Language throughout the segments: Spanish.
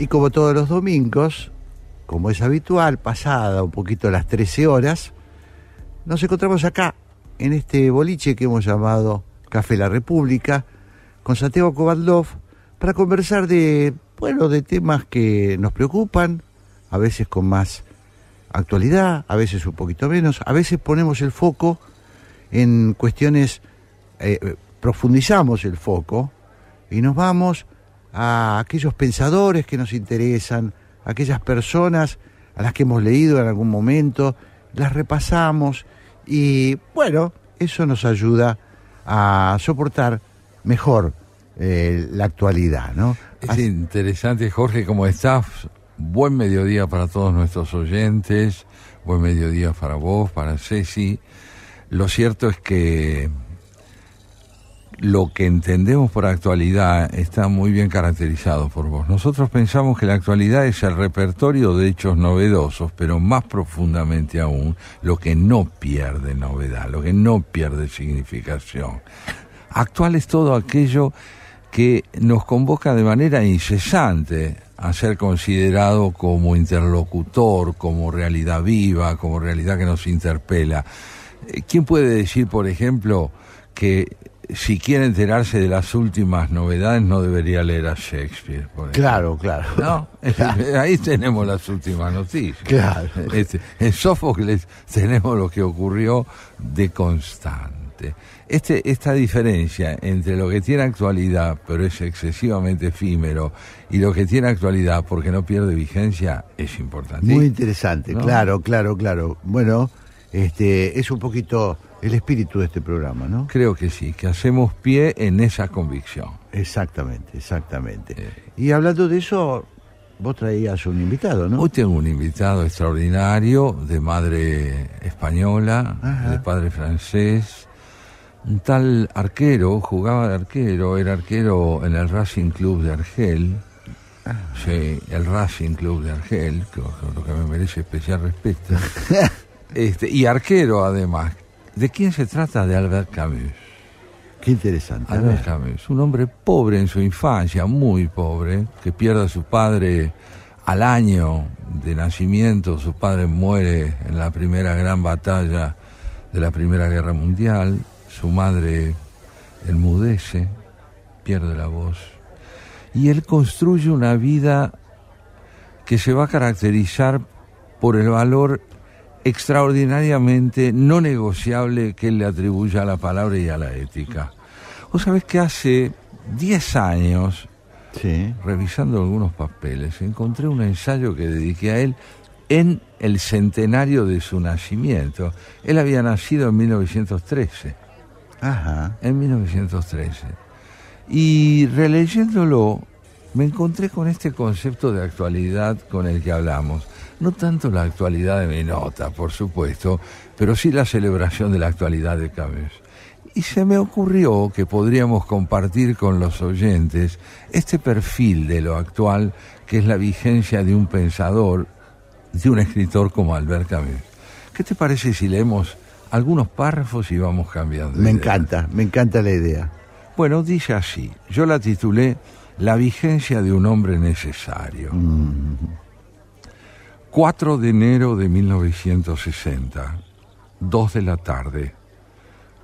Y como todos los domingos, como es habitual, pasada un poquito las 13 horas, nos encontramos acá, en este boliche que hemos llamado Café La República, con Santiago Kovaldov, para conversar de temas que nos preocupan, a veces con más actualidad, a veces un poquito menos, a veces ponemos el foco en cuestiones, profundizamos el foco y nos vamos a aquellos pensadores que nos interesan, a aquellas personas a las que hemos leído en algún momento, las repasamos y eso nos ayuda a soportar mejor la actualidad, ¿no? Es interesante, Jorge, ¿cómo estás? Buen mediodía para todos nuestros oyentes, buen mediodía para vos, para Ceci. Lo cierto es que lo que entendemos por actualidad está muy bien caracterizado por vos. Nosotros pensamos que la actualidad es el repertorio de hechos novedosos, pero más profundamente aún, lo que no pierde novedad, lo que no pierde significación. Actual es todo aquello que nos convoca de manera incesante a ser considerado como interlocutor, como realidad viva, como realidad que nos interpela. ¿Quién puede decir, por ejemplo, que si quiere enterarse de las últimas novedades no debería leer a Shakespeare? Claro. ¿No? Claro. Ahí tenemos las últimas noticias. Claro. En Sófocles tenemos lo que ocurrió de Constante. Esta diferencia entre lo que tiene actualidad, pero es excesivamente efímero, y lo que tiene actualidad porque no pierde vigencia, es importante. Muy interesante, ¿no? Claro. Bueno, es un poquito el espíritu de este programa, ¿no? Creo que sí, que hacemos pie en esa convicción. Exactamente. Y hablando de eso, vos traías un invitado, ¿no? Hoy tengo un invitado extraordinario, de madre española, de padre francés, un tal arquero, jugaba de arquero, era arquero en el Racing Club de Argel. Sí, el Racing Club de Argel, lo que me merece especial respeto. Y arquero además. ¿De quién se trata? De Albert Camus. Qué interesante. Albert Camus, un hombre pobre en su infancia, muy pobre, que pierde a su padre al año de nacimiento. Su padre muere en la primera gran batalla de la Primera Guerra Mundial. Su madre enmudece, pierde la voz. Y él construye una vida que se va a caracterizar por el valor extraordinariamente no negociable que él le atribuye a la palabra y a la ética. Vos sabés que hace 10 años, sí, revisando algunos papeles, encontré un ensayo que dediqué a él en el centenario de su nacimiento. Él había nacido en 1913. Ajá. En 1913. Y releyéndolo, me encontré con este concepto de actualidad con el que hablamos. No tanto la actualidad de mi nota, por supuesto, pero sí la celebración de la actualidad de Camus. Y se me ocurrió que podríamos compartir con los oyentes este perfil de lo actual, que es la vigencia de un pensador, de un escritor como Albert Camus. ¿Qué te parece si leemos algunos párrafos y vamos cambiando? Me encanta la idea. Bueno, dice así, yo la titulé La vigencia de un hombre necesario. 4 de enero de 1960, 2 de la tarde.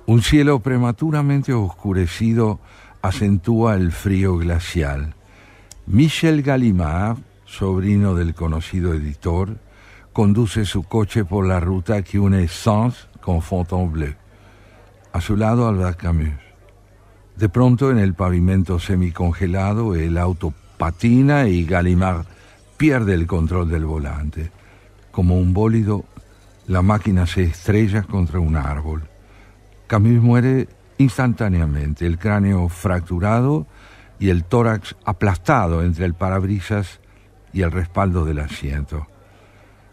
Un cielo prematuramente oscurecido acentúa el frío glacial. Michel Gallimard, sobrino del conocido editor, conduce su coche por la ruta que une Sens con Fontainebleau. A su lado, Albert Camus. De pronto, en el pavimento semicongelado, el auto patina y Gallimard pierde el control del volante. Como un bólido, la máquina se estrella contra un árbol. Camus muere instantáneamente, el cráneo fracturado y el tórax aplastado entre el parabrisas y el respaldo del asiento.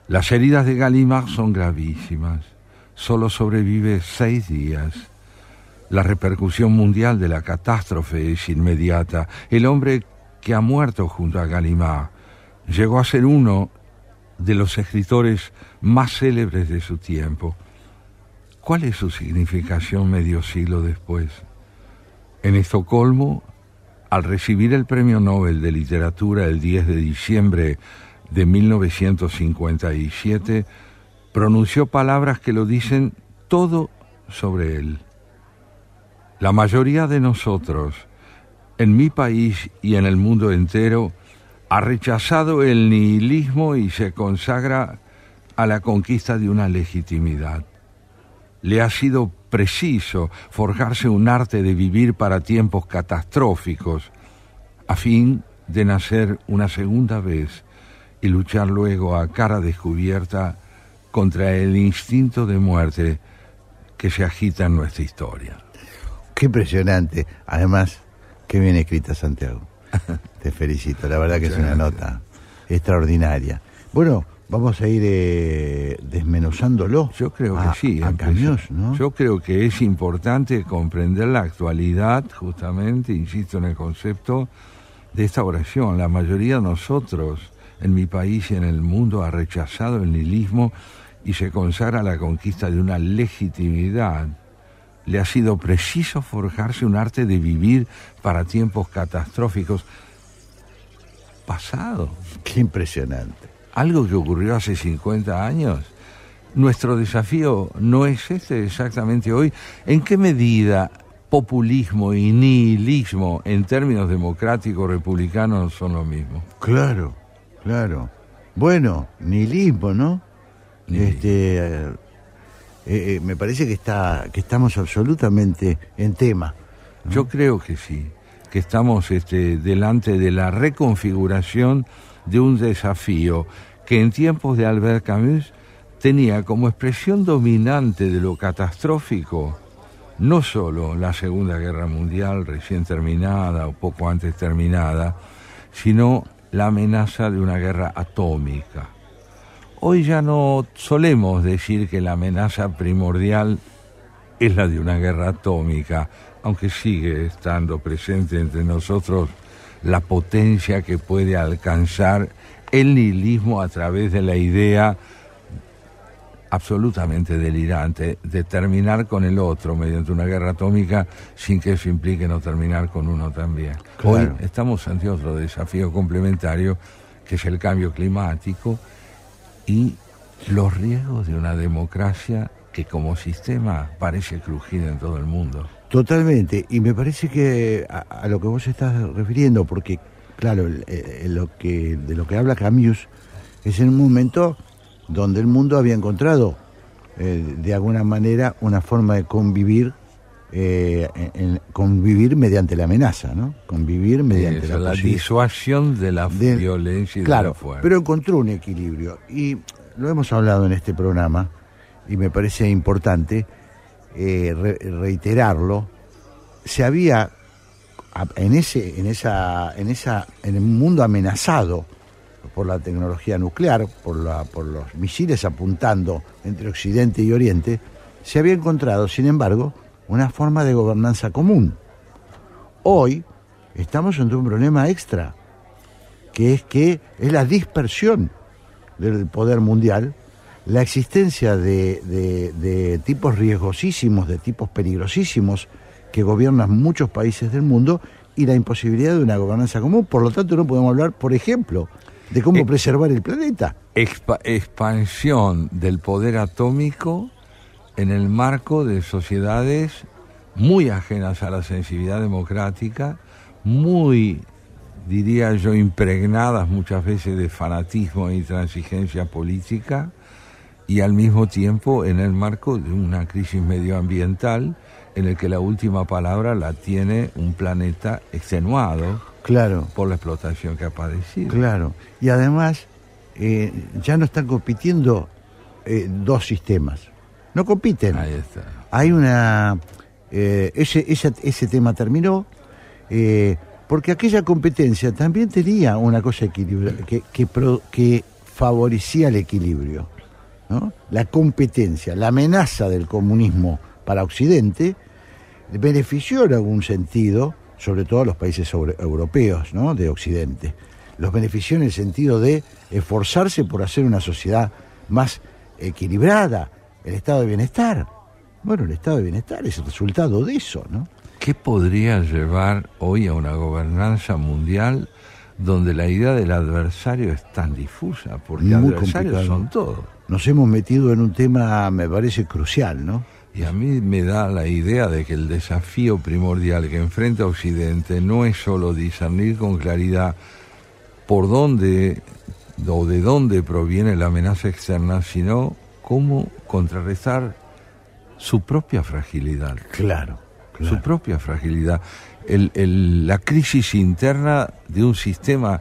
Las heridas de Gallimard son gravísimas. Solo sobrevive 6 días. La repercusión mundial de la catástrofe es inmediata. El hombre que ha muerto junto a Gallimard llegó a ser uno de los escritores más célebres de su tiempo. ¿Cuál es su significación medio siglo después? En Estocolmo, al recibir el Premio Nobel de Literatura el 10 de diciembre de 1957, pronunció palabras que lo dicen todo sobre él. La mayoría de nosotros, en mi país y en el mundo entero, ha rechazado el nihilismo y se consagra a la conquista de una legitimidad. Le ha sido preciso forjarse un arte de vivir para tiempos catastróficos, a fin de nacer una segunda vez y luchar luego a cara descubierta contra el instinto de muerte que se agita en nuestra historia. Qué impresionante. Además, qué bien escrita, Santiago. Te felicito, la verdad que es una nota extraordinaria. Bueno, vamos a ir desmenuzándolo. Yo creo que sí. A Camus, ¿no? Yo creo que es importante comprender la actualidad, justamente, insisto en el concepto de esta oración. La mayoría de nosotros, en mi país y en el mundo, ha rechazado el nihilismo y se consagra a la conquista de una legitimidad. Le ha sido preciso forjarse un arte de vivir para tiempos catastróficos. Pasado. Qué impresionante. Algo que ocurrió hace 50 años. Nuestro desafío no es este exactamente hoy. ¿En qué medida populismo y nihilismo en términos democráticos republicanos son lo mismo? Claro, claro. Bueno, nihilismo, ¿no? Me parece que estamos absolutamente en tema, ¿no? Yo creo que sí, que estamos delante de la reconfiguración de un desafío que en tiempos de Albert Camus tenía como expresión dominante de lo catastrófico no solo la Segunda Guerra Mundial recién terminada o poco antes terminada, sino la amenaza de una guerra atómica. Hoy ya no solemos decir que la amenaza primordial es la de una guerra atómica, aunque sigue estando presente entre nosotros la potencia que puede alcanzar el nihilismo a través de la idea absolutamente delirante de terminar con el otro mediante una guerra atómica sin que eso implique no terminar con uno también. Claro. Hoy estamos ante otro desafío complementario, que es el cambio climático y los riesgos de una democracia que como sistema parece crujir en todo el mundo. Totalmente, y me parece que a lo que vos estás refiriendo, porque claro, de lo que habla Camus es en un momento donde el mundo había encontrado de alguna manera una forma de convivir, convivir mediante la amenaza, ¿no? Convivir mediante la disuasión de la violencia y claro, de la fuerza. Pero encontró un equilibrio, y lo hemos hablado en este programa, y me parece importante reiterarlo. Se había en el mundo amenazado por la tecnología nuclear, por los misiles apuntando entre Occidente y Oriente, se había encontrado, sin embargo, una forma de gobernanza común. Hoy estamos ante un problema extra, que es la dispersión del poder mundial, la existencia de tipos riesgosísimos, de tipos peligrosísimos que gobiernan muchos países del mundo, y la imposibilidad de una gobernanza común. Por lo tanto, no podemos hablar, por ejemplo, de cómo preservar el planeta. Expansión del poder atómico en el marco de sociedades muy ajenas a la sensibilidad democrática, muy, diría yo, impregnadas muchas veces de fanatismo e intransigencia política, y al mismo tiempo en el marco de una crisis medioambiental en el que la última palabra la tiene un planeta extenuado, claro, por la explotación que ha padecido. Claro, y además ya no están compitiendo dos sistemas, no compiten. Ahí está. Hay una... ese tema terminó, porque aquella competencia también tenía una cosa equilibrada, que favorecía el equilibrio, ¿no? La competencia, la amenaza del comunismo para Occidente benefició en algún sentido, sobre todo a los países europeos, ¿no? De Occidente. Los benefició en el sentido de esforzarse por hacer una sociedad más equilibrada, el estado de bienestar. Bueno, el estado de bienestar es el resultado de eso, ¿no? ¿qué podría llevar hoy a una gobernanza mundial donde la idea del adversario es tan difusa? Porque Muy adversarios complicado. son todos. Nos hemos metido en un tema, me parece, crucial, ¿no? Y a mí me da la idea de que el desafío primordial que enfrenta Occidente no es solo discernir con claridad por dónde o de dónde proviene la amenaza externa, sino cómo contrarrestar su propia fragilidad. Claro. Su propia fragilidad. La crisis interna de un sistema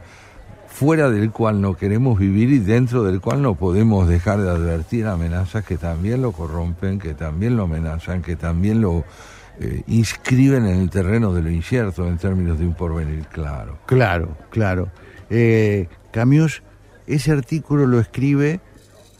fuera del cual no queremos vivir y dentro del cual no podemos dejar de advertir amenazas que también lo corrompen, que también lo amenazan, que también lo inscriben en el terreno de lo incierto en términos de un porvenir claro. Claro. Camus, ese artículo lo escribe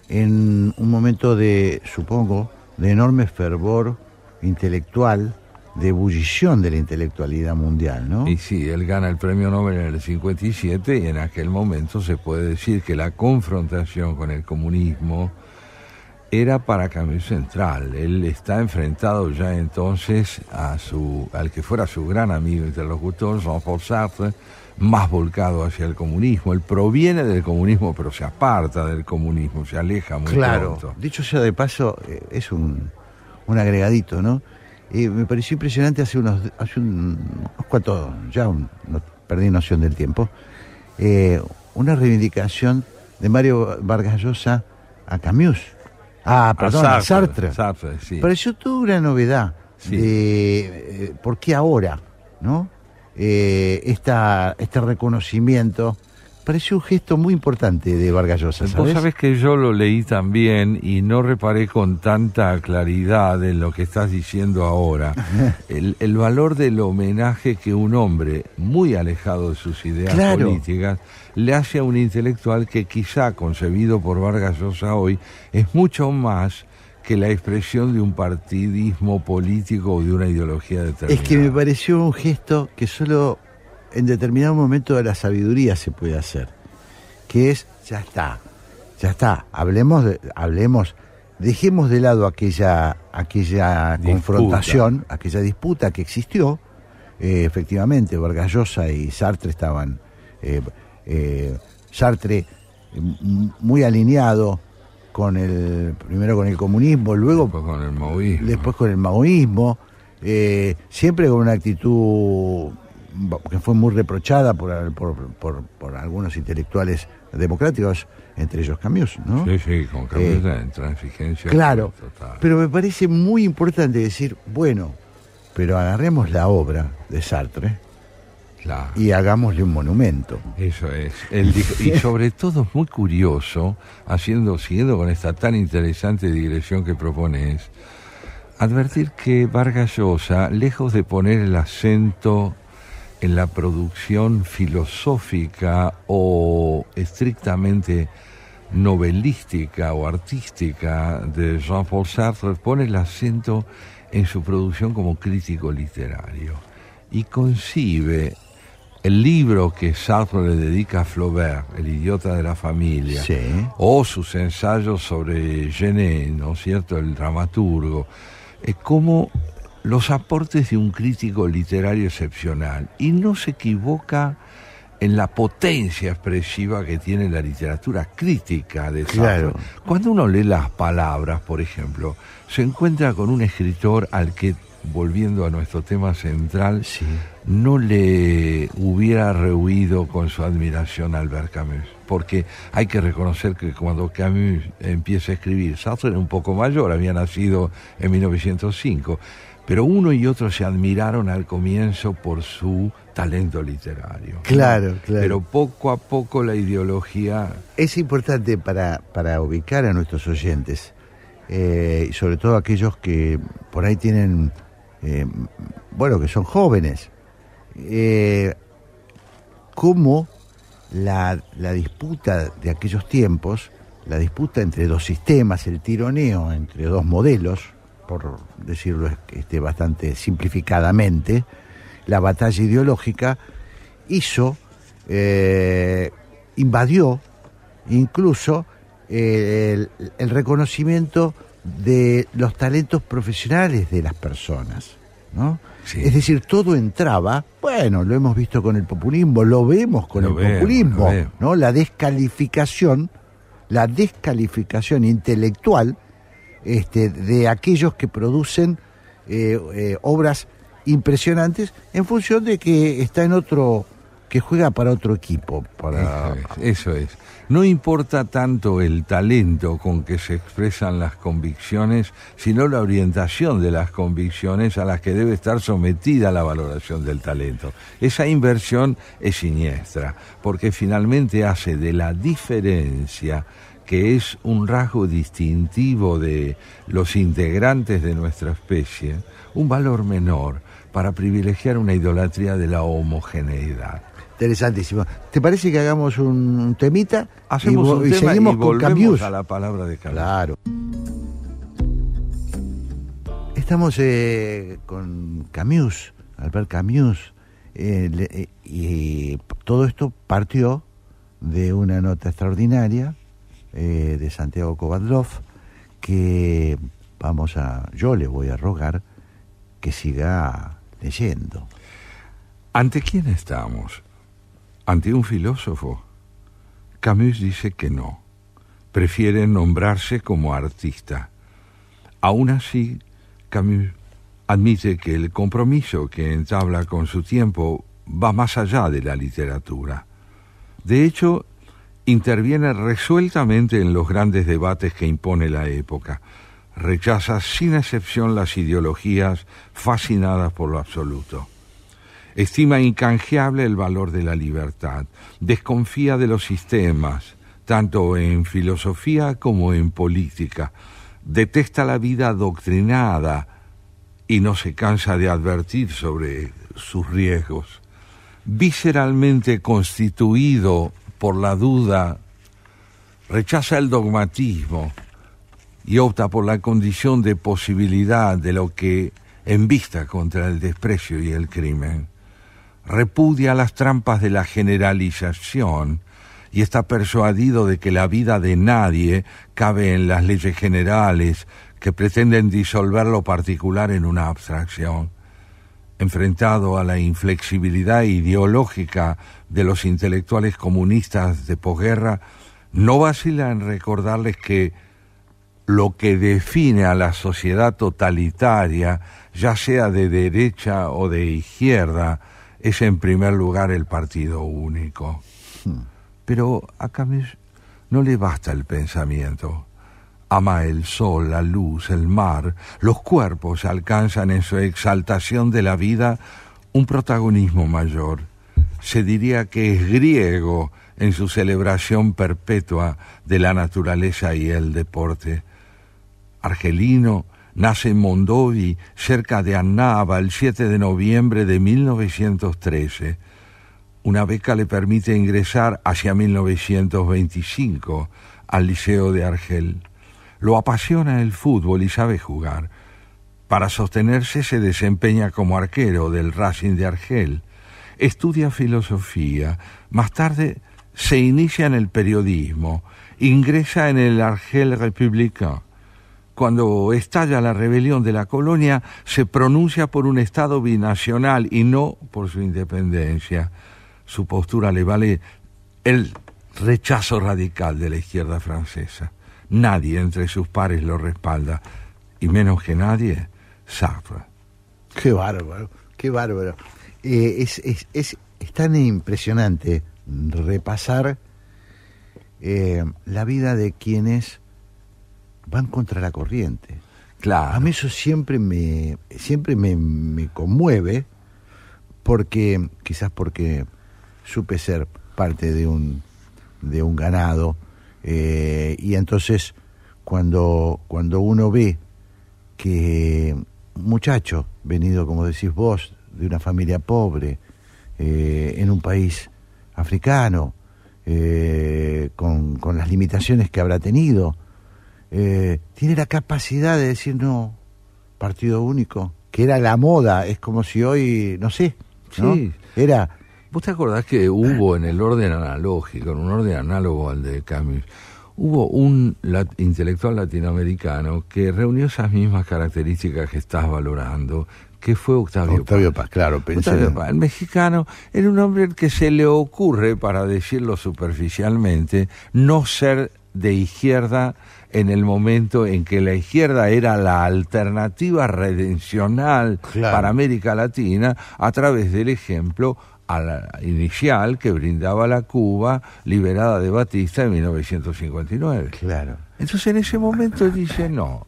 en un momento de, supongo, de enorme fervor intelectual, de ebullición de la intelectualidad mundial, ¿no? Y sí, él gana el premio Nobel en el 57 y en aquel momento se puede decir que la confrontación con el comunismo era para Camus central. Él está enfrentado ya entonces al que fuera su gran amigo interlocutor, Jean-Paul Sartre, más volcado hacia el comunismo. Él proviene del comunismo, pero se aparta del comunismo, se aleja muy pronto. Dicho sea de paso, es un agregadito, ¿no? Me pareció impresionante hace unos cuantos, perdí noción del tiempo, una reivindicación de Mario Vargas Llosa a Camus. A Sartre. Sartre, sí. Pareció toda una novedad. Sí. ¿Por qué ahora? ¿No? Este reconocimiento pareció un gesto muy importante de Vargas Llosa, ¿sabes? Vos sabés que yo lo leí también y no reparé con tanta claridad en lo que estás diciendo ahora. El valor del homenaje que un hombre muy alejado de sus ideas políticas le hace a un intelectual que quizá, concebido por Vargas Llosa hoy, es mucho más que la expresión de un partidismo político o de una ideología determinada. Es que me pareció un gesto que solo en determinado momento de la sabiduría se puede hacer, que es, ya está, hablemos, dejemos de lado aquella confrontación, aquella disputa que existió. Efectivamente, Vargas Llosa y Sartre estaban, Sartre muy alineado primero con el comunismo, luego después con el maoísmo, siempre con una actitud que fue muy reprochada por algunos intelectuales democráticos, entre ellos Camus, ¿no? Sí, con Camus la intransigencia. Claro, total. Pero me parece muy importante decir, bueno, pero agarremos la obra de Sartre y hagámosle un monumento. Eso es. Él dijo, y sobre todo es muy curioso, siguiendo con esta tan interesante digresión que propones, advertir que Vargas Llosa, lejos de poner el acento en la producción filosófica o estrictamente novelística o artística de Jean-Paul Sartre, pone el acento en su producción como crítico literario y concibe el libro que Sartre le dedica a Flaubert, El idiota de la familia, o sus ensayos sobre Genet, ¿no es cierto?, el dramaturgo, como los aportes de un crítico literario excepcional, y no se equivoca en la potencia expresiva que tiene la literatura crítica de Sartre. Claro. Cuando uno lee Las Palabras, por ejemplo, se encuentra con un escritor al que, volviendo a nuestro tema central, no le hubiera rehuido con su admiración a Albert Camus, porque hay que reconocer que cuando Camus empieza a escribir, Sartre era un poco mayor, había nacido en 1905, pero uno y otro se admiraron al comienzo por su talento literario. Claro. Pero poco a poco la ideología... Es importante para ubicar a nuestros oyentes, y sobre todo aquellos que por ahí tienen, que son jóvenes, cómo la disputa de aquellos tiempos, la disputa entre dos sistemas, el tironeo entre dos modelos, por decirlo bastante simplificadamente, la batalla ideológica invadió incluso el reconocimiento de los talentos profesionales de las personas, ¿no? Sí. Es decir, todo entraba, bueno, lo hemos visto con el populismo, lo vemos con el populismo, ¿no? La descalificación intelectual de aquellos que producen obras impresionantes en función de que está en otro, que juega para otro equipo. Eso es. No importa tanto el talento con que se expresan las convicciones, sino la orientación de las convicciones a las que debe estar sometida la valoración del talento. Esa inversión es siniestra, porque finalmente hace de la diferencia, que es un rasgo distintivo de los integrantes de nuestra especie, un valor menor para privilegiar una idolatría de la homogeneidad. Interesantísimo. ¿Te parece que hagamos un temita? Hacemos un tema seguimos y con volvemos Camus a la palabra de Camus. Claro. Estamos con Camus, Albert Camus, y todo esto partió de una nota extraordinaria de Santiago Kovadlov, que yo le voy a rogar que siga leyendo. ¿Ante quién estamos? ¿Ante un filósofo? Camus dice que no. Prefiere nombrarse como artista. Aún así, Camus admite que el compromiso que entabla con su tiempo va más allá de la literatura. De hecho, interviene resueltamente en los grandes debates que impone la época. Rechaza sin excepción las ideologías fascinadas por lo absoluto. Estima incanjeable el valor de la libertad. Desconfía de los sistemas, tanto en filosofía como en política. Detesta la vida adoctrinada y no se cansa de advertir sobre sus riesgos. Visceralmente constituido por la duda, rechaza el dogmatismo y opta por la condición de posibilidad de lo que embista contra el desprecio y el crimen. Repudia las trampas de la generalización y está persuadido de que la vida de nadie cabe en las leyes generales que pretenden disolver lo particular en una abstracción. Enfrentado a la inflexibilidad ideológica de los intelectuales comunistas de posguerra, no vacila en recordarles que lo que define a la sociedad totalitaria, ya sea de derecha o de izquierda, es en primer lugar el partido único. Pero a Camus no le basta el pensamiento. Ama el sol, la luz, el mar. Los cuerpos alcanzan en su exaltación de la vida un protagonismo mayor. Se diría que es griego en su celebración perpetua de la naturaleza y el deporte. Argelino, nace en Mondovi, cerca de Annaba, el 7 de noviembre de 1913. Una beca le permite ingresar hacia 1925 al Liceo de Argel. Lo apasiona el fútbol y sabe jugar. Para sostenerse se desempeña como arquero del Racing de Argel. Estudia filosofía. Más tarde se inicia en el periodismo. Ingresa en el Argel Républicain. Cuando estalla la rebelión de la colonia, se pronuncia por un Estado binacional y no por su independencia. Su postura le vale el rechazo radical de la izquierda francesa. Nadie entre sus pares lo respalda, y menos que nadie, Sartre. Qué bárbaro, qué bárbaro. Es tan impresionante repasar la vida de quienes van contra la corriente. Claro. A mí eso siempre me conmueve, porque quizás porque supe ser parte de un ganado, y entonces cuando uno ve que un muchacho venido, como decís vos, de una familia pobre, en un país africano, con las limitaciones que habrá tenido, tiene la capacidad de decir no, partido único, que era la moda. Es como si hoy, no sé, ¿no? Sí. Era... ¿Vos te acordás que hubo en el orden analógico, en un orden análogo al de Camus, hubo un intelectual latinoamericano que reunió esas mismas características que estás valorando, que fue Octavio Paz, claro, pensé. Octavio Paz, el mexicano, era un hombre al que se le ocurre, para decirlo superficialmente, no ser de izquierda en el momento en que la izquierda era la alternativa redencional para América Latina, a través del ejemplo inicial que brindaba la Cuba liberada de Batista en 1959. Claro. Entonces en ese momento dice, no,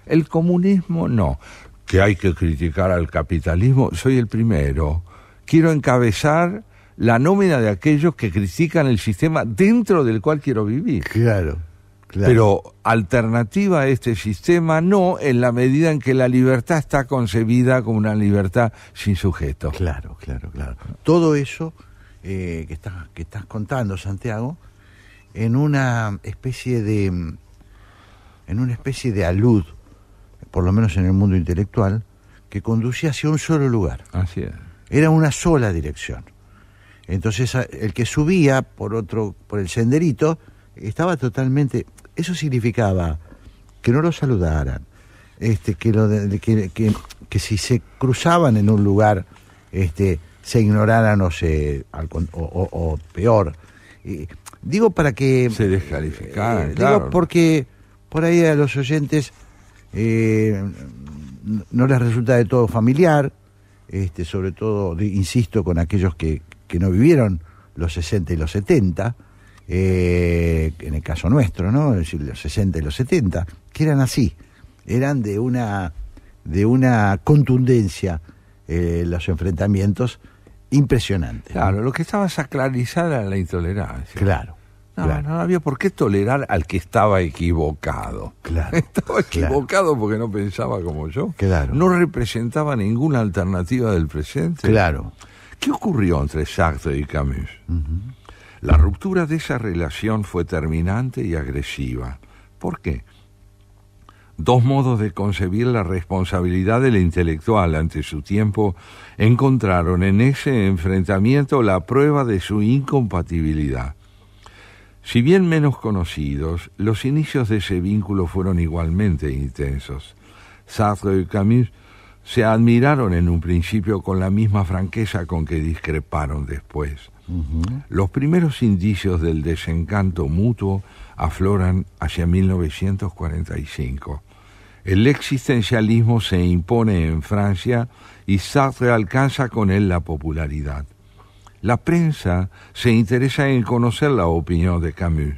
el comunismo no. Que hay que criticar al capitalismo, soy el primero. Quiero encabezar la nómina de aquellos que critican el sistema dentro del cual quiero vivir. Claro. Pero alternativa a este sistema no, en la medida en que la libertad está concebida como una libertad sin sujeto. Claro. Todo eso que estás contando, Santiago, en una especie de alud, por lo menos en el mundo intelectual, que conducía hacia un solo lugar. Así es. Era una sola dirección. Entonces el que subía por el senderito estaba totalmente. Eso significaba que no lo saludaran, que si se cruzaban en un lugar, se ignoraran o peor. Digo para que se descalificaran. Claro. Digo porque por ahí a los oyentes no les resulta de todo familiar, sobre todo, insisto, con aquellos que no vivieron los 60 y los 70, en el caso nuestro, ¿no? Es decir, los 60 y los 70, que eran así, eran de una contundencia los enfrentamientos impresionantes. Claro, lo que estaba sacralizada era la intolerancia. Claro. No había por qué tolerar al que estaba equivocado. Claro. Estaba equivocado porque no pensaba como yo. Claro. No representaba ninguna alternativa del presente. Claro. ¿Qué ocurrió entre Sartre y Camus? Uh-huh. La ruptura de esa relación fue terminante y agresiva. ¿Por qué? Dos modos de concebir la responsabilidad del intelectual ante su tiempo encontraron en ese enfrentamiento la prueba de su incompatibilidad. Si bien menos conocidos, los inicios de ese vínculo fueron igualmente intensos. Sartre y Camus se admiraron en un principio con la misma franqueza con que discreparon después. Uh-huh. Los primeros indicios del desencanto mutuo afloran hacia 1945. El existencialismo se impone en Francia y Sartre alcanza con él la popularidad. La prensa se interesa en conocer la opinión de Camus.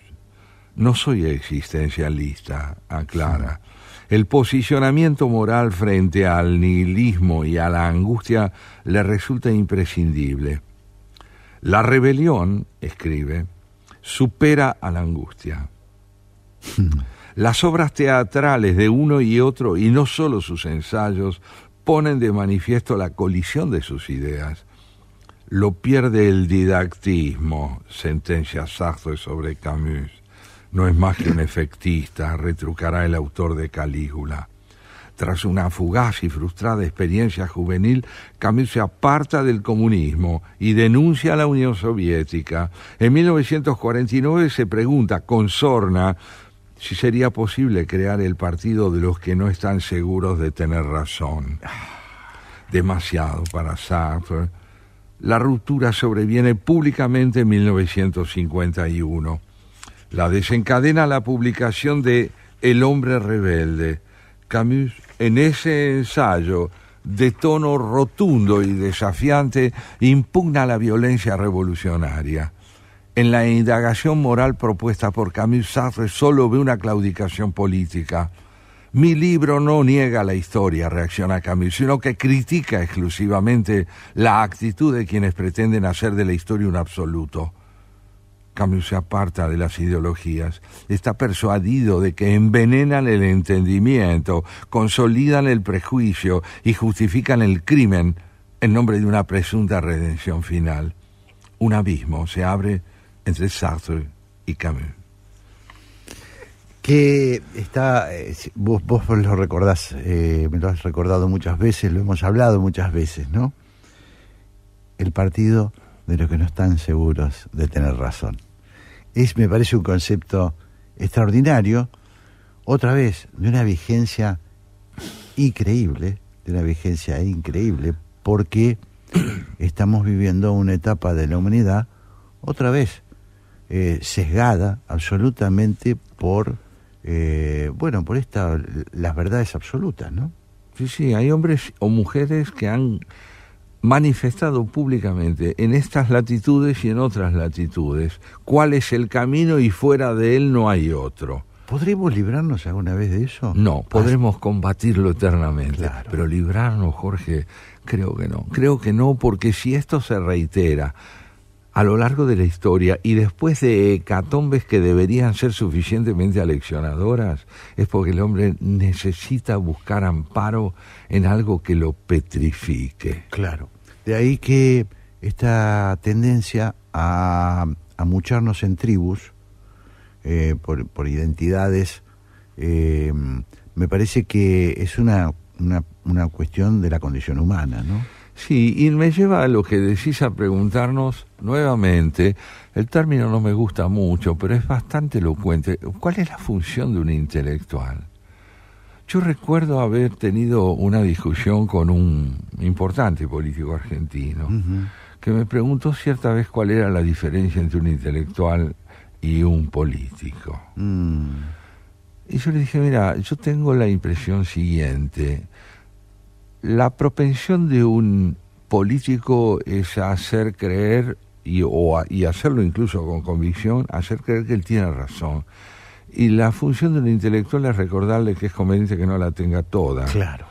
No soy existencialista, aclara. El posicionamiento moral frente al nihilismo y a la angustia le resulta imprescindible. La rebelión, escribe, supera a la angustia. Las obras teatrales de uno y otro, y no solo sus ensayos, ponen de manifiesto la colisión de sus ideas. Lo pierde el didactismo, sentencia Sartre sobre Camus. No es más que un efectista, retrucará el autor de Calígula. Tras una fugaz y frustrada experiencia juvenil, Camus se aparta del comunismo y denuncia a la Unión Soviética. En 1949 se pregunta con sorna si sería posible crear el partido de los que no están seguros de tener razón. Demasiado para Sartre. La ruptura sobreviene públicamente en 1951. La desencadena la publicación de El hombre rebelde. Camus, en ese ensayo de tono rotundo y desafiante, impugna la violencia revolucionaria. En la indagación moral propuesta por Camus, Sartre solo ve una claudicación política. Mi libro no niega la historia, reacciona Camus, sino que critica exclusivamente la actitud de quienes pretenden hacer de la historia un absoluto. Camus se aparta de las ideologías, está persuadido de que envenenan el entendimiento, consolidan el prejuicio y justifican el crimen en nombre de una presunta redención final. Un abismo se abre entre Sartre y Camus. Que está, vos lo recordás, me lo has recordado muchas veces, lo hemos hablado muchas veces, ¿no? El partido de los que no están seguros de tener razón. Me parece un concepto extraordinario, otra vez, de una vigencia increíble, de una vigencia increíble, porque estamos viviendo una etapa de la humanidad, otra vez, sesgada absolutamente por, por las verdades absolutas, ¿no? Sí, sí, hay hombres o mujeres que han manifestado públicamente en estas latitudes y en otras latitudes cuál es el camino y fuera de él no hay otro. ¿Podremos librarnos alguna vez de eso? No, podremos combatirlo eternamente, claro. Pero librarnos, Jorge, creo que no, porque si esto se reitera a lo largo de la historia y después de hecatombes que deberían ser suficientemente aleccionadoras, es porque el hombre necesita buscar amparo en algo que lo petrifique. Claro. De ahí que esta tendencia a amucharnos en tribus, por identidades, me parece que es una cuestión de la condición humana, ¿no? Sí, y me lleva a lo que decís, a preguntarnos nuevamente, el término no me gusta mucho, pero es bastante elocuente, ¿cuál es la función de un intelectual? Yo recuerdo haber tenido una discusión con un importante político argentino, que me preguntó cierta vez cuál era la diferencia entre un intelectual y un político. Y yo le dije, mira, yo tengo la impresión siguiente: la propensión de un político es a hacer creer, y hacerlo incluso con convicción, hacer creer que él tiene razón. Y la función de un intelectual es recordarle que es conveniente que no la tenga toda. Claro.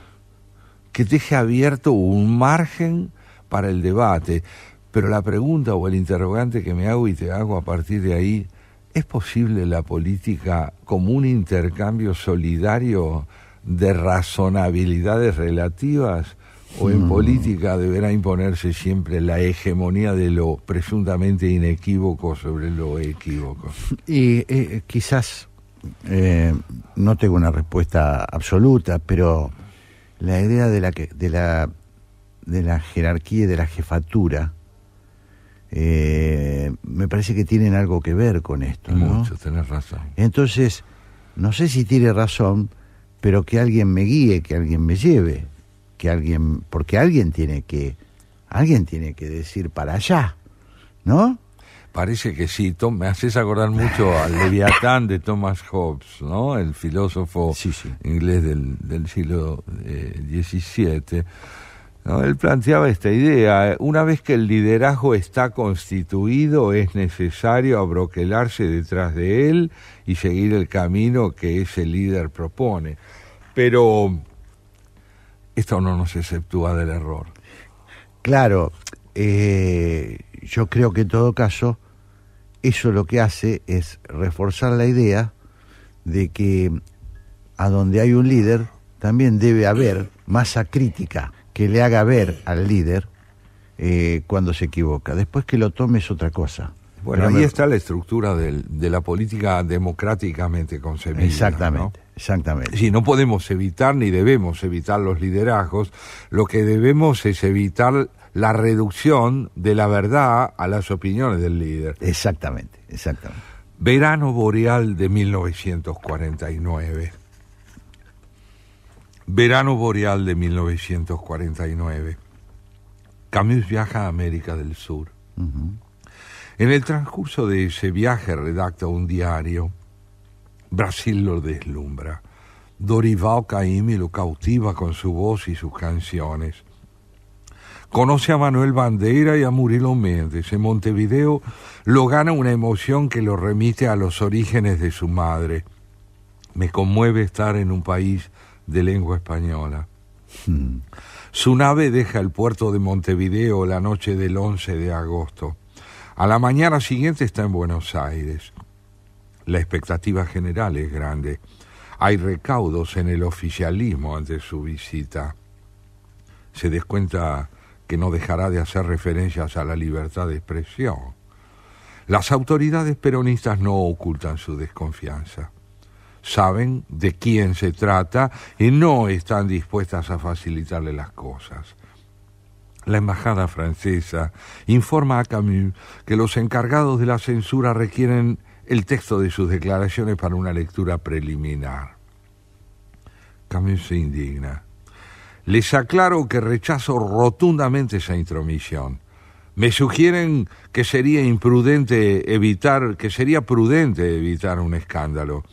Que deje abierto un margen para el debate. Pero la pregunta o el interrogante que me hago y te hago a partir de ahí, ¿es posible la política como un intercambio solidario de razonabilidades relativas? ¿O en política deberá imponerse siempre la hegemonía de lo presuntamente inequívoco sobre lo equívoco? Y quizás no tengo una respuesta absoluta, pero la idea de la jerarquía y de la jefatura me parece que tienen algo que ver con esto, ¿no? Mucho, tenés razón. Entonces, no sé si tiene razón, pero que alguien me guíe, que alguien me lleve, porque alguien tiene que decir para allá, ¿no? Parece que sí. Me haces acordar mucho al Leviatán de Thomas Hobbes, ¿no? El filósofo inglés del siglo XVII. ¿No? Él planteaba esta idea: una vez que el liderazgo está constituido, es necesario abroquelarse detrás de él y seguir el camino que ese líder propone. Pero esto no nos exceptúa del error. Claro, yo creo que en todo caso eso lo que hace es reforzar la idea de que a donde hay un líder también debe haber masa crítica que le haga ver al líder cuando se equivoca. Después que lo tome es otra cosa. Bueno, ahí está la estructura de la política democráticamente concebida. Exactamente, ¿no? exactamente. Sí, no podemos evitar ni debemos evitar los liderazgos. Lo que debemos es evitar la reducción de la verdad a las opiniones del líder. Exactamente, exactamente. Verano boreal de 1949. Verano boreal de 1949. Camus viaja a América del Sur. En el transcurso de ese viaje redacta un diario. Brasil lo deslumbra. Dorival Caymmi lo cautiva con su voz y sus canciones. Conoce a Manuel Bandeira y a Murilo Méndez. En Montevideo lo gana una emoción que lo remite a los orígenes de su madre. Me conmueve estar en un país de lengua española. Su nave deja el puerto de Montevideo la noche del 11 de agosto. A la mañana siguiente está en Buenos Aires. La expectativa general es grande. Hay recaudos en el oficialismo ante su visita. Se descuenta que no dejará de hacer referencias a la libertad de expresión. Las autoridades peronistas no ocultan su desconfianza. Saben de quién se trata y no están dispuestas a facilitarle las cosas. La embajada francesa informa a Camus que los encargados de la censura requieren el texto de sus declaraciones para una lectura preliminar. Camus se indigna. Les aclaro que rechazo rotundamente esa intromisión. Me sugieren que sería prudente evitar un escándalo.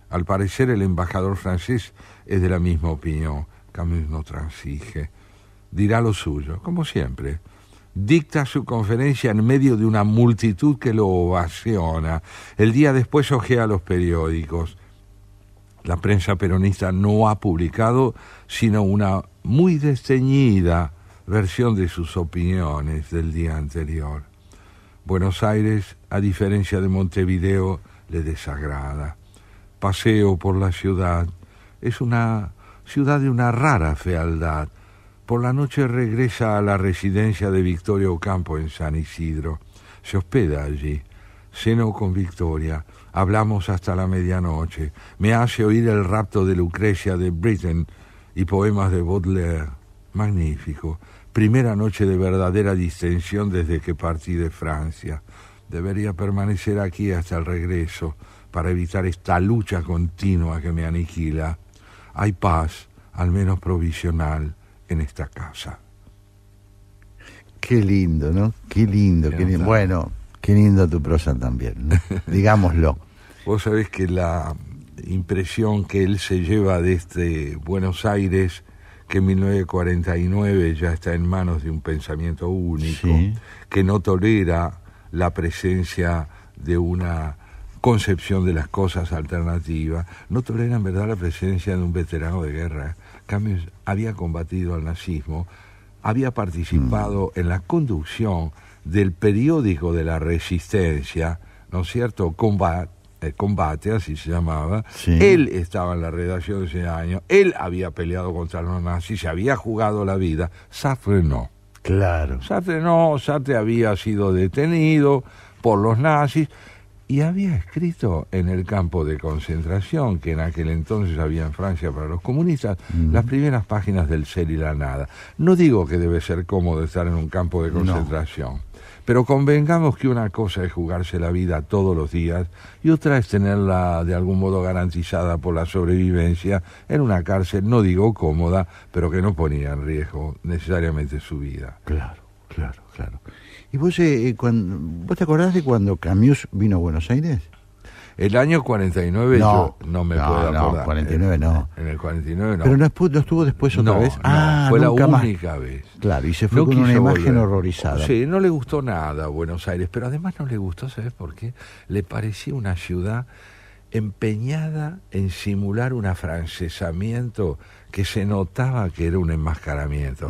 Al parecer el embajador francés es de la misma opinión. Camus no transige. Dirá lo suyo, como siempre. Dicta su conferencia en medio de una multitud que lo ovaciona. El día después hojea los periódicos. La prensa peronista no ha publicado sino una muy desteñida versión de sus opiniones del día anterior. Buenos Aires, a diferencia de Montevideo, le desagrada. Paseo por la ciudad. Es una ciudad de una rara fealdad. Por la noche regresa a la residencia de Victoria Ocampo en San Isidro. Se hospeda allí. Ceno con Victoria. Hablamos hasta la medianoche. Me hace oír el rapto de Lucrecia de Britten y poemas de Baudelaire. Magnífico. Primera noche de verdadera distensión desde que partí de Francia. Debería permanecer aquí hasta el regreso para evitar esta lucha continua que me aniquila. Hay paz, al menos provisional, en esta casa. Qué lindo, ¿no? Qué lindo, qué lindo. Bueno, qué lindo tu prosa también, ¿no? Digámoslo. Vos sabés que la impresión que él se lleva de este Buenos Aires, que en 1949 ya está en manos de un pensamiento único, sí, que no tolera la presencia de una concepción de las cosas alternativa, no tolera en verdad la presencia de un veterano de guerra. Camus había combatido al nazismo, había participado en la conducción del periódico de la Resistencia, ¿no es cierto?, Combate, así se llamaba. Sí. Él estaba en la redacción de ese año, él había peleado contra los nazis, se había jugado la vida. Sartre no. Claro. Sartre había sido detenido por los nazis y había escrito en el campo de concentración, que en aquel entonces había en Francia para los comunistas, las primeras páginas del Ser y la Nada. No digo que debe ser cómodo estar en un campo de concentración. No. Pero convengamos que una cosa es jugarse la vida todos los días y otra es tenerla de algún modo garantizada por la sobrevivencia en una cárcel, no digo cómoda, pero que no ponía en riesgo necesariamente su vida. Claro. ¿Y vos, vos te acordás de cuando Camus vino a Buenos Aires? El año 49 yo no me puedo acordar. No, 49 no. En el 49 no. ¿Pero no estuvo después otra vez? No, fue la única vez. Claro, y se fue con una imagen horrorizada. Sí, no le gustó nada Buenos Aires, pero además no le gustó, ¿sabes por qué? Le parecía una ciudad empeñada en simular un afrancesamiento que se notaba que era un enmascaramiento.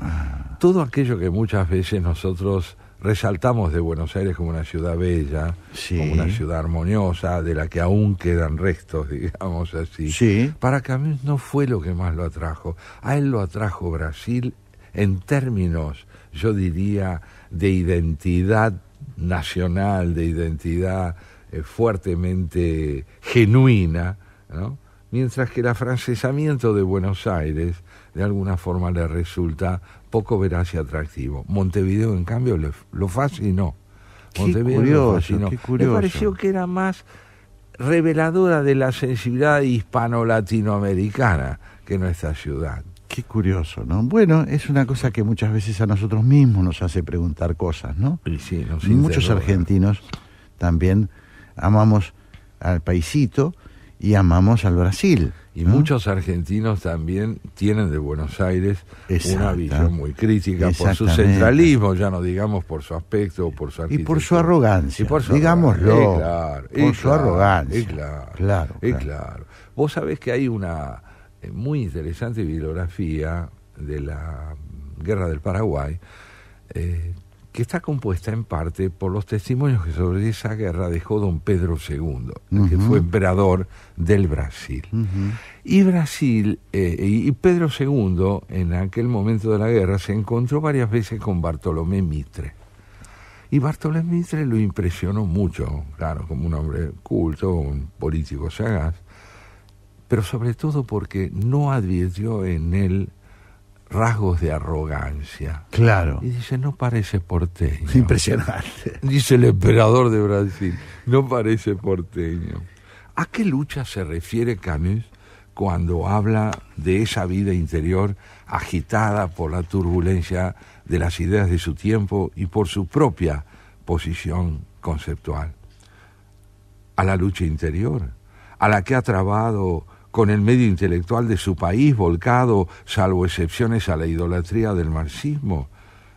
Todo aquello que muchas veces nosotros resaltamos de Buenos Aires como una ciudad bella, sí, como una ciudad armoniosa, de la que aún quedan restos, digamos así. Sí. Para Camus no fue lo que más lo atrajo. A él lo atrajo Brasil en términos, yo diría, de identidad nacional, de identidad fuertemente genuina, ¿no? Mientras que el afrancesamiento de Buenos Aires de alguna forma le resulta poco veraz y atractivo. Montevideo, en cambio, lo fascinó. Qué curioso. Le pareció que era más reveladora de la sensibilidad hispano-latinoamericana que nuestra ciudad. Qué curioso, ¿no? Bueno, es una cosa que muchas veces a nosotros mismos nos hace preguntar cosas, ¿no? Y sí, muchos argentinos también amamos al paisito y amamos al Brasil. Y muchos argentinos también tienen de Buenos Aires una visión muy crítica por su centralismo, ya no digamos por su aspecto o por su arquitectura. Y por su arrogancia, digámoslo. Por su arrogancia. Claro. Vos sabés que hay una muy interesante bibliografía de la Guerra del Paraguay, que está compuesta en parte por los testimonios que sobre esa guerra dejó don Pedro II, que fue emperador del Brasil. Y Brasil, y Pedro II, en aquel momento de la guerra, se encontró varias veces con Bartolomé Mitre. Y Bartolomé Mitre lo impresionó mucho, claro, como un hombre culto, un político sagaz, pero sobre todo porque no advirtió en él rasgos de arrogancia. Claro. Y dice, no parece porteño. Impresionante. Dice el emperador de Brasil, no parece porteño. ¿A qué lucha se refiere Camus cuando habla de esa vida interior agitada por la turbulencia de las ideas de su tiempo y por su propia posición conceptual. A la lucha interior, a la que ha trabado con el medio intelectual de su país, volcado, salvo excepciones, a la idolatría del marxismo,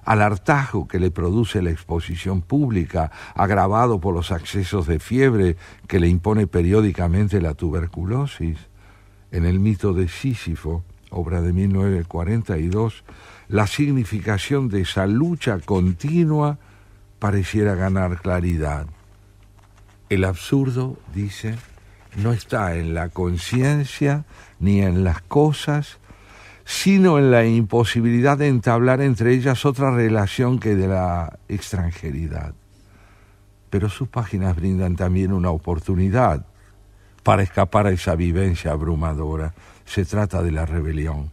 al hartazgo que le produce la exposición pública, agravado por los accesos de fiebre que le impone periódicamente la tuberculosis. En el mito de Sísifo, obra de 1942, la significación de esa lucha continua pareciera ganar claridad. El absurdo, dice, no está en la conciencia ni en las cosas, sino en la imposibilidad de entablar entre ellas otra relación que de la extranjeridad. Pero sus páginas brindan también una oportunidad para escapar a esa vivencia abrumadora. Se trata de la rebelión.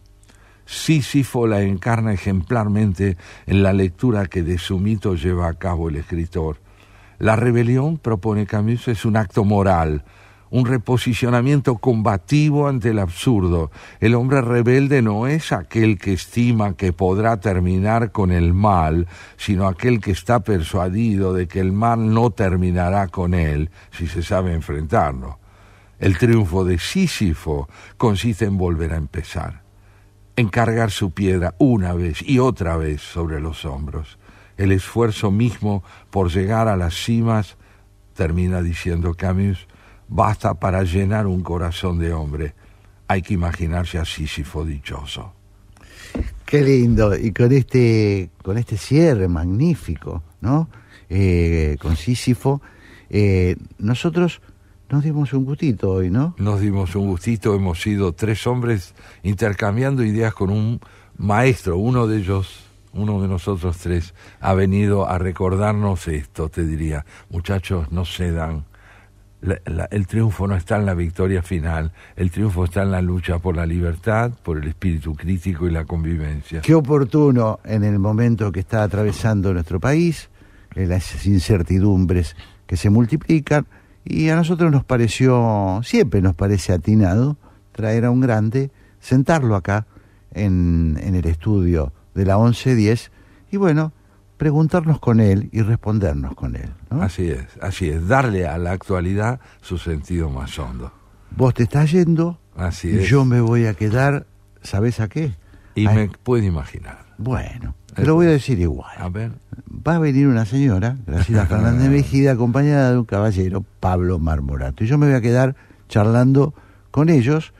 Sísifo la encarna ejemplarmente en la lectura que de su mito lleva a cabo el escritor. La rebelión, propone Camus, es un acto moral, un reposicionamiento combativo ante el absurdo. El hombre rebelde no es aquel que estima que podrá terminar con el mal, sino aquel que está persuadido de que el mal no terminará con él si se sabe enfrentarlo. El triunfo de Sísifo consiste en volver a empezar, en cargar su piedra una vez y otra vez sobre los hombros. El esfuerzo mismo por llegar a las cimas, termina diciendo Camus, basta para llenar un corazón de hombre. Hay que imaginarse a Sísifo dichoso. Qué lindo, y con este cierre magnífico, ¿no? Con Sísifo, nosotros nos dimos un gustito hoy, ¿no? Nos dimos un gustito, hemos sido 3 hombres intercambiando ideas con un maestro, uno de nosotros 3 ha venido a recordarnos esto, te diría, muchachos, no cedan. El triunfo no está en la victoria final, el triunfo está en la lucha por la libertad, por el espíritu crítico y la convivencia. Qué oportuno en el momento que está atravesando nuestro país, las incertidumbres que se multiplican, y a nosotros siempre nos parece atinado traer a un grande, sentarlo acá en el estudio de la 1110 y bueno, preguntarnos con él y respondernos con él, ¿no? Así es, darle a la actualidad su sentido más hondo. Vos te estás yendo, así es. Yo me voy a quedar, ¿sabés a qué? Me puedo imaginar. Bueno, te lo voy a decir igual. A ver. Va a venir una señora, Graciela Fernández Mejía, acompañada de un caballero, Pablo Marmorato. Y yo me voy a quedar charlando con ellos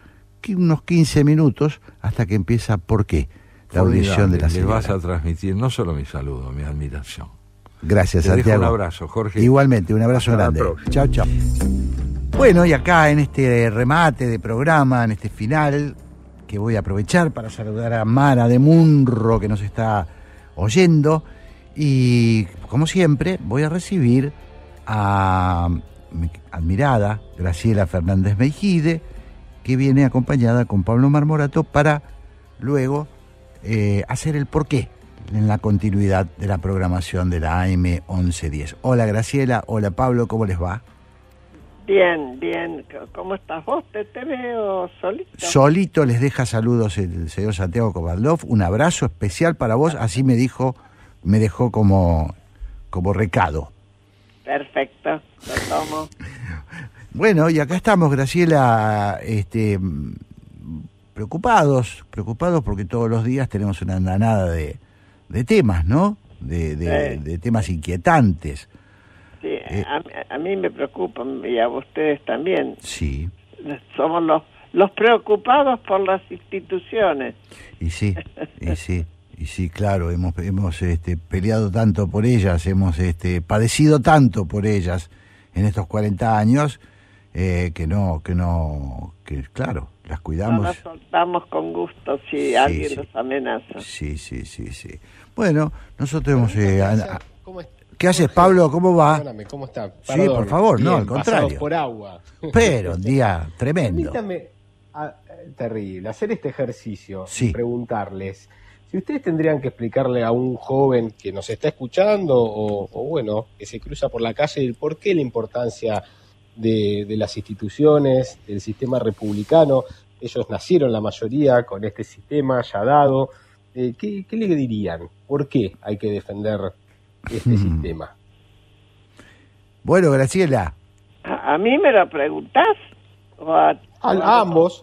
unos 15 minutos hasta que empieza ¿Por qué? La audición de la señora. Le vas a transmitir no solo mi saludo, mi admiración. Gracias, Te Santiago. Dejo un abrazo, Jorge. Igualmente, un abrazo grande. Chao, chao. Bueno, y acá en este remate de programa, en este final, que voy a aprovechar para saludar a Mara de Munro, que nos está oyendo, y como siempre voy a recibir a mi admirada Graciela Fernández Meijide, que viene acompañada con Pablo Marmorato para luego hacer el porqué en la continuidad de la programación de la AM 1110. Hola Graciela, hola Pablo, ¿cómo les va? Bien, bien. ¿Cómo estás vos? Te veo solito. Solito les deja saludos el señor Santiago Kovadlov. Un abrazo especial para vos, así me dejó como recado. Perfecto, lo tomo. Bueno, y acá estamos, Graciela, preocupados porque todos los días tenemos una andanada de temas, ¿no? De temas inquietantes. Sí, a mí me preocupan y a ustedes también. Sí. Somos los preocupados por las instituciones. Y sí, claro, hemos peleado tanto por ellas, hemos padecido tanto por ellas en estos 40 años, que claro, las cuidamos. No las soltamos con gusto si alguien nos amenaza. Sí. Bueno, nosotros hemos... ¿Cómo está? ¿Qué haces, Pablo? ¿Cómo va? Perdóname, ¿cómo está? Sí, por favor, bien, no, al contrario. Pasados por agua. Pero un día tremendo. Permítame, terrible, hacer este ejercicio, sí. Preguntarles, si ustedes tendrían que explicarle a un joven que nos está escuchando o bueno, que se cruza por la calle, el por qué la importancia de las instituciones, del sistema republicano, ellos nacieron la mayoría con este sistema ya dado. ¿Qué le dirían? ¿Por qué hay que defender este sistema? Bueno, Graciela. ¿A mí me lo preguntás? ¿O a Ambos.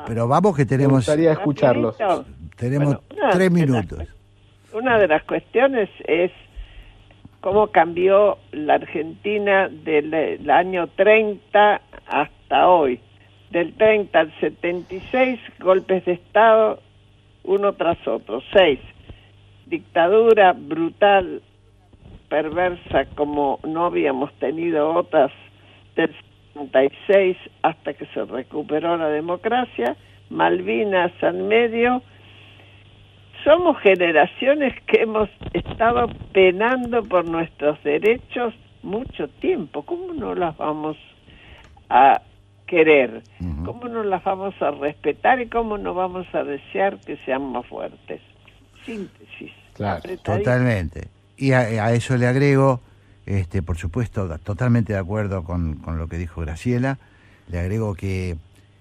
Pero vamos que Me tenemos gustaría escucharlos. tenemos Bueno, 3 minutos. Una de las cuestiones es cómo cambió la Argentina del año 30 hasta hoy. Del 30 al 76, golpes de Estado, uno tras otro. 6, dictadura brutal, perversa, como no habíamos tenido otras del 76 hasta que se recuperó la democracia. Malvinas al medio. Somos generaciones que hemos estado penando por nuestros derechos mucho tiempo. ¿Cómo no las vamos a querer? ¿Cómo no las vamos a respetar y cómo no vamos a desear que sean más fuertes? Síntesis. Claro, Totalmente. Y a eso le agrego, por supuesto, totalmente de acuerdo con lo que dijo Graciela, le agrego que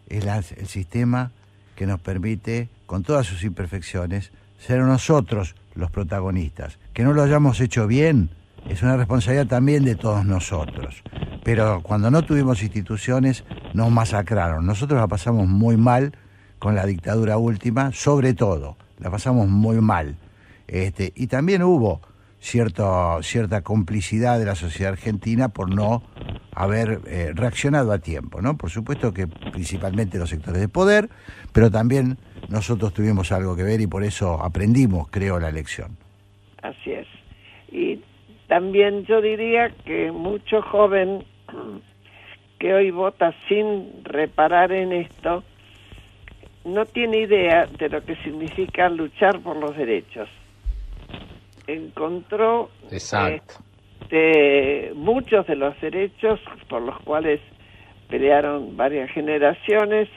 es el sistema que nos permite, con todas sus imperfecciones, ser nosotros los protagonistas. Que no lo hayamos hecho bien es una responsabilidad también de todos nosotros. Pero cuando no tuvimos instituciones, nos masacraron. Nosotros la pasamos muy mal con la dictadura última, sobre todo. La pasamos muy mal. Y también hubo cierta complicidad de la sociedad argentina por no haber reaccionado a tiempo, ¿no? Por supuesto que principalmente los sectores de poder, pero también nosotros tuvimos algo que ver y por eso aprendimos, creo, la lección. Así es. Y también yo diría que mucho joven que hoy vota sin reparar en esto no tiene idea de lo que significa luchar por los derechos. Encontró Exacto. Muchos de los derechos por los cuales pelearon varias generaciones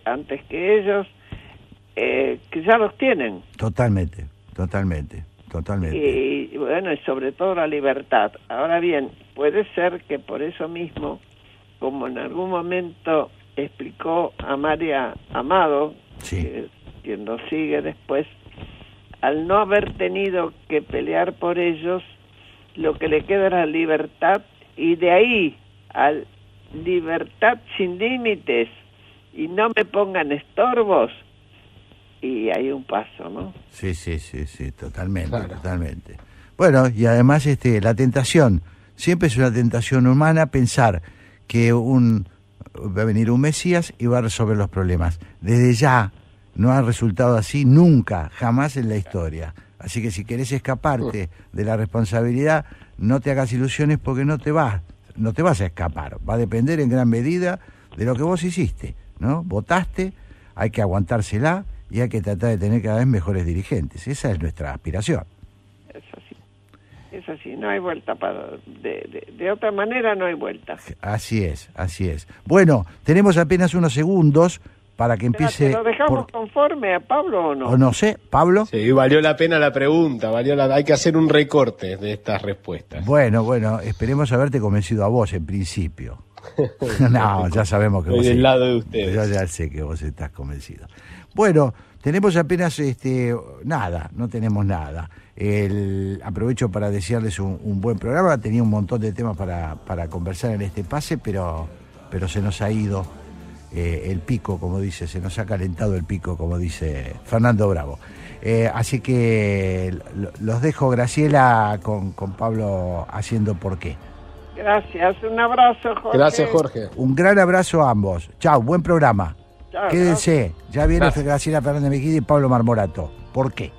antes que ellos, que ya los tienen. Totalmente. Y bueno, y sobre todo la libertad. Ahora bien, puede ser que por eso mismo, como en algún momento explicó Amalia Amado, sí, quien lo sigue después, al no haber tenido que pelear por ellos, lo que le queda es la libertad, y de ahí a libertad sin límites y no me pongan estorbos, y hay un paso, ¿no? Sí, totalmente, claro. Totalmente. Bueno, y además la tentación, siempre es una tentación humana pensar que va a venir un Mesías y va a resolver los problemas. Desde ya no ha resultado así nunca, jamás en la historia. Así que si querés escaparte de la responsabilidad, no te hagas ilusiones porque no te vas a escapar. Va a depender en gran medida de lo que vos hiciste, ¿no? Votaste, hay que aguantársela y hay que tratar de tener cada vez mejores dirigentes. Esa es nuestra aspiración. Es así, no hay vuelta de otra manera, no hay vuelta. Así es. Bueno, tenemos apenas unos segundos para que empiece. ¿Lo dejamos conforme a Pablo o no? O no sé, Pablo. Sí, valió la pena la pregunta, hay que hacer un recorte de estas respuestas. Bueno, esperemos haberte convencido a vos en principio. No, ya sabemos que vos del lado de ustedes. Yo ya sé que vos estás convencido. Bueno, tenemos apenas nada, no tenemos nada. Aprovecho para desearles un buen programa. Tenía un montón de temas para conversar en este pase, pero se nos ha ido el pico, como dice, se nos ha calentado el pico, como dice Fernando Bravo. Así que los dejo, Graciela, con Pablo haciendo Por qué. Gracias, un abrazo, Jorge. Gracias, Jorge. Un gran abrazo a ambos. Chau, buen programa. Chao, Quédense, ya viene gracias. Graciela Fernández Mejía y Pablo Marmorato. ¿Por qué?